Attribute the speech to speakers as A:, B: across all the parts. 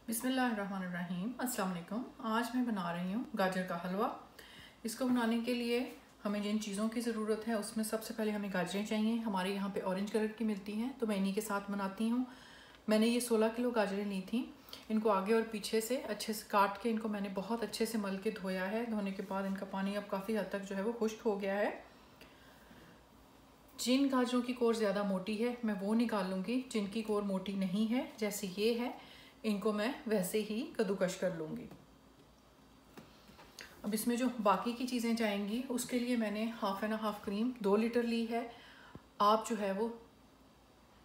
A: बिस्मिल्लाहिर्रहमानिर्रहीम। अस्सलाम वालेकुम। आज मैं बना रही हूँ गाजर का हलवा। इसको बनाने के लिए हमें जिन चीज़ों की ज़रूरत है उसमें सबसे पहले हमें गाजरें चाहिए। हमारे यहाँ पे ऑरेंज कलर की मिलती हैं तो मैं इन्हीं के साथ बनाती हूँ। मैंने ये 16 किलो गाजरें ली थी। इनको आगे और पीछे से अच्छे से काट के इनको मैंने बहुत अच्छे से मल के धोया है। धोने के बाद इनका पानी अब काफ़ी हद तक जो है वो खुश्क हो गया है। जिन गाजरों की कोर ज़्यादा मोटी है मैं वो निकाल लूँगी, जिनकी कोर मोटी नहीं है जैसे ये है इनको मैं वैसे ही कद्दूकश कर लूँगी। अब इसमें जो बाकी की चीज़ें जाएंगी उसके लिए मैंने half and half cream 2 litre ली है। आप जो है वो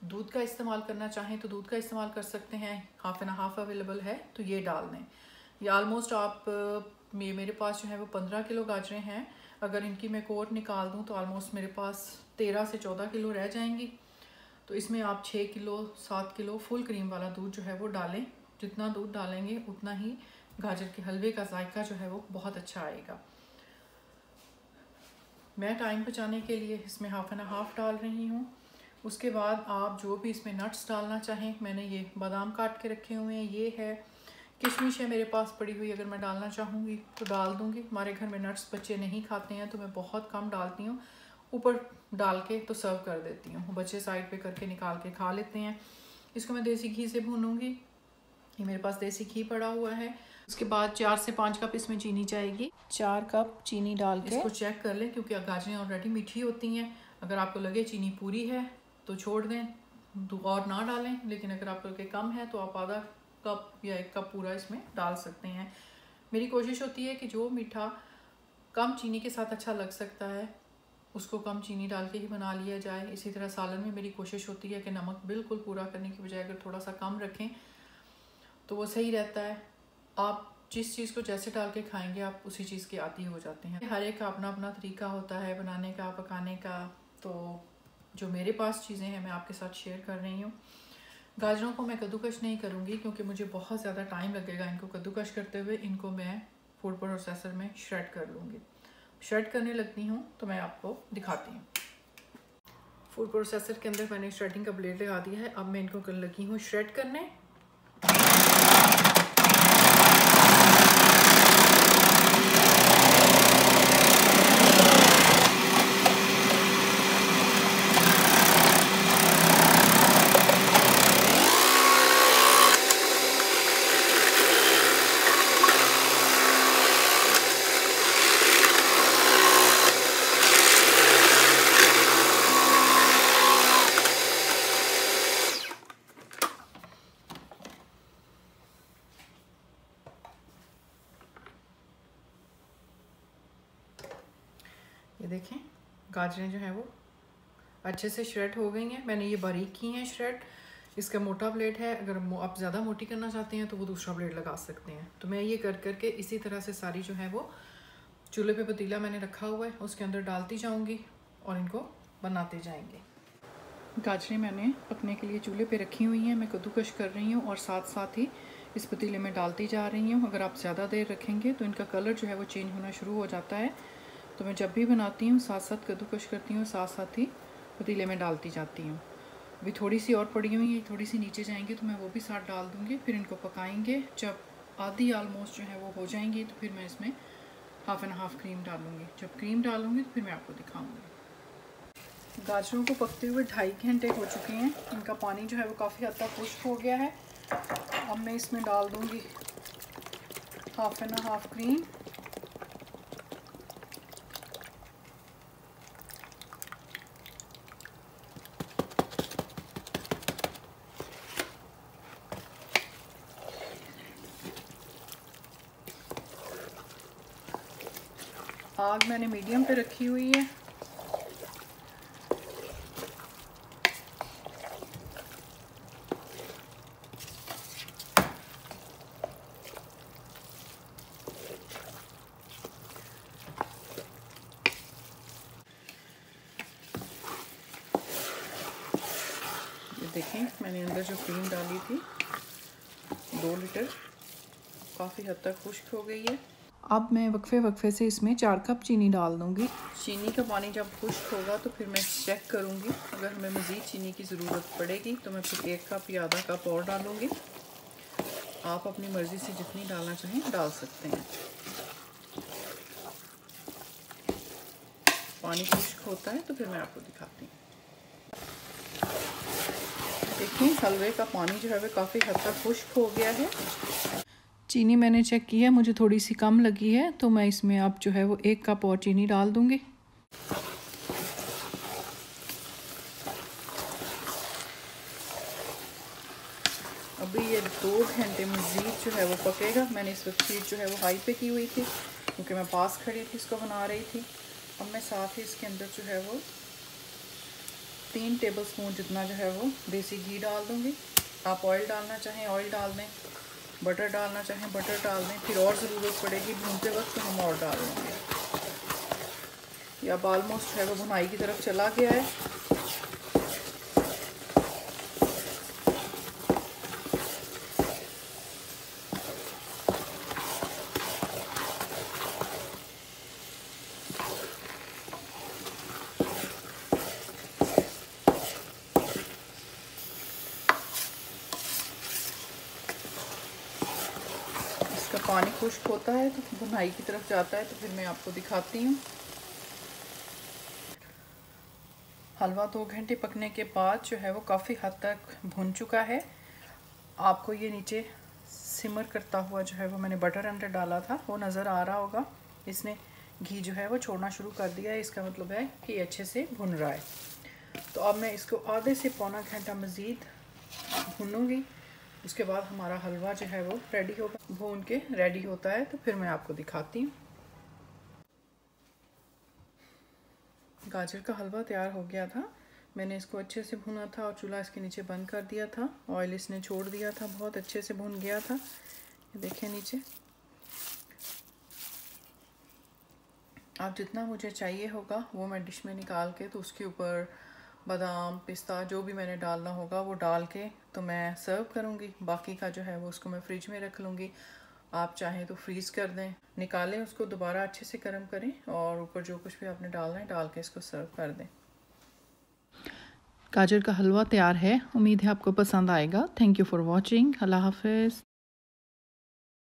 A: दूध का इस्तेमाल करना चाहें तो दूध का इस्तेमाल कर सकते हैं। हाफ़ एंड हाफ़ अवेलेबल है तो ये डाल दें। ये ऑलमोस्ट आप मेरे पास जो है वो 15 किलो गाजरें हैं। अगर इनकी मैं कोर निकाल दूँ तो ऑलमोस्ट मेरे पास 13 से 14 किलो रह जाएंगी। तो इसमें आप 6 किलो 7 किलो फुल क्रीम वाला दूध जो है वो डालें। जितना दूध डालेंगे उतना ही गाजर के हलवे का जायका जो है वो बहुत अच्छा आएगा। मैं टाइम बचाने के लिए इसमें हाफ़ एंड हाफ़ डाल रही हूँ। उसके बाद आप जो भी इसमें नट्स डालना चाहें, मैंने ये बादाम काट के रखे हुए हैं, ये है किशमिश है मेरे पास पड़ी हुई। अगर मैं डालना चाहूँगी तो डाल दूँगी। हमारे घर में नट्स बच्चे नहीं खाते हैं तो मैं बहुत कम डालती हूँ। ऊपर डाल के तो सर्व कर देती हूँ, बच्चे साइड पे करके निकाल के खा लेते हैं। इसको मैं देसी घी से भूनूंगी। ये मेरे पास देसी घी पड़ा हुआ है। उसके बाद 4 से 5 कप इसमें चीनी जाएगी। 4 कप चीनी डाल के इसको चेक कर लें क्योंकि गाजरें ऑलरेडी मीठी होती हैं। अगर आपको लगे चीनी पूरी है तो छोड़ दें, और ना डालें। लेकिन अगर आपको लगे कम है तो आप आधा कप या 1 कप पूरा इसमें डाल सकते हैं। मेरी कोशिश होती है कि जो मीठा कम चीनी के साथ अच्छा लग सकता है उसको कम चीनी डाल के ही बना लिया जाए। इसी तरह सालन में मेरी कोशिश होती है कि नमक बिल्कुल पूरा करने की बजाय अगर थोड़ा सा कम रखें तो वो सही रहता है। आप जिस चीज़ को जैसे डाल के खाएंगे आप उसी चीज़ के आदी हो जाते हैं। हर एक का अपना अपना तरीका होता है बनाने का, पकाने का। तो जो मेरे पास चीज़ें हैं मैं आपके साथ शेयर कर रही हूँ। गाजरों को मैं कद्दूकश नहीं करूँगी क्योंकि मुझे बहुत ज़्यादा टाइम लगेगा इनको कद्दूकश करते हुए। इनको मैं फूड प्रोसेसर में श्रेड कर लूँगी। श्रेड करने लगती हूँ तो मैं आपको दिखाती हूँ। फूड प्रोसेसर के अंदर मैंने श्रेडिंग का ब्लेड लगा दिया है। अब मैं इनको लगी हूँ श्रेड करने। ये देखें गाजरें जो हैं वो अच्छे से श्रेड हो गई हैं। मैंने ये बारीक की हैं श्रेड। इसका मोटा ब्लेड है, अगर आप ज़्यादा मोटी करना चाहते हैं तो वो दूसरा ब्लेड लगा सकते हैं। तो मैं ये कर करके इसी तरह से सारी जो है वो चूल्हे पे पतीला मैंने रखा हुआ है उसके अंदर डालती जाऊँगी और इनको बनाते जाएंगे। गाजरें मैंने पकने के लिए चूल्हे पे रखी हुई हैं। मैं कद्दूकश कर रही हूँ और साथ साथ ही इस पतीले में डालती जा रही हूँ। अगर आप ज़्यादा देर रखेंगे तो इनका कलर जो है वो चेंज होना शुरू हो जाता है। तो मैं जब भी बनाती हूँ साथ साथ कद्दूकश करती हूँ, साथ साथ ही पतीले में डालती जाती हूँ। अभी थोड़ी सी और पड़ी हुई है, थोड़ी सी नीचे जाएंगी तो मैं वो भी साथ डाल दूँगी। फिर इनको पकाएंगे। जब आधी ऑलमोस्ट जो है वो हो जाएंगी तो फिर मैं इसमें हाफ़ एंड हाफ़ क्रीम डालूँगी। जब क्रीम डालूँगी तो फिर मैं आपको दिखाऊँगी। गाजरों को पकते हुए 2.5 घंटे हो चुके हैं। इनका पानी जो है वो काफ़ी हद तक खुश्क हो गया है। अब मैं इसमें डाल दूँगी हाफ़ एंड हाफ़ क्रीम। आग मैंने मीडियम पे रखी हुई है। ये देखें मैंने अंदर जो क्रीम डाली थी 2 लीटर काफ़ी हद तक खुश्क हो गई है। अब मैं वक्फे से इसमें 4 कप चीनी डाल दूँगी। चीनी का पानी जब खुश्क होगा तो फिर मैं चेक करूँगी। अगर हमें मज़ीद चीनी की ज़रूरत पड़ेगी तो मैं फिर 1 कप या आधा कप और डालूँगी। आप अपनी मर्ज़ी से जितनी डालना चाहें डाल सकते हैं। पानी खुश्क होता है तो फिर मैं आपको दिखाती हूँ। देखिए हलवे का पानी जो है वो काफ़ी हद तक खुश्क हो गया है। चीनी मैंने चेक की है, मुझे थोड़ी सी कम लगी है, तो मैं इसमें अब जो है वो 1 कप और चीनी डाल दूँगी। अभी ये 2 घंटे मज़ीद जो है वो पकेगा। मैंने इस वक्त हीट जो है वो हाई पे की हुई थी क्योंकि मैं पास खड़ी थी, इसको बना रही थी। अब मैं साथ ही इसके अंदर जो है वो 3 टेबलस्पून जितना जो है वो देसी घी डाल दूँगी। आप ऑयल डालना चाहें ऑयल डाल दें, बटर डालना चाहें बटर डाल दें, फिर और ज़रूरत पड़ेगी भूनते वक्त तो हम और डाल देंगे। ये अब ऑलमोस्ट है वो भुनाई की तरफ चला गया है। इसका पानी खुश्क होता है तो भुनाई की तरफ जाता है, तो फिर मैं आपको दिखाती हूँ। हलवा 2 घंटे पकने के बाद जो है वो काफ़ी हद तक भुन चुका है। आपको ये नीचे सिमर करता हुआ जो है वो मैंने बटर अंदर डाला था वो नज़र आ रहा होगा। इसने घी जो है वो छोड़ना शुरू कर दिया है, इसका मतलब है कि अच्छे से भुन रहा है। तो अब मैं इसको आधे से पौना घंटा मज़ीद भूनूंगी। उसके बाद हमारा हलवा जो है वो रेडी होगा, भून के रेडी होता है तो फिर मैं आपको दिखाती हूँ। गाजर का हलवा तैयार हो गया था। मैंने इसको अच्छे से भुना था और चूल्हा इसके नीचे बंद कर दिया था। ऑयल इसने छोड़ दिया था, बहुत अच्छे से भुन गया था। देखिए नीचे। आप जितना मुझे चाहिए होगा वो मैं डिश में निकाल के तो उसके ऊपर बादाम पिस्ता जो भी मैंने डालना होगा वो डाल के तो मैं सर्व करूँगी। बाकी का जो है वो उसको मैं फ्रिज में रख लूँगी। आप चाहें तो फ्रीज़ कर दें, निकालें उसको दोबारा अच्छे से गर्म करें और ऊपर जो कुछ भी आपने डालना है डाल के इसको सर्व कर दें। गाजर का हलवा तैयार है। उम्मीद है आपको पसंद आएगा। Thank you for watching. अल्लाह हाफ़िज़।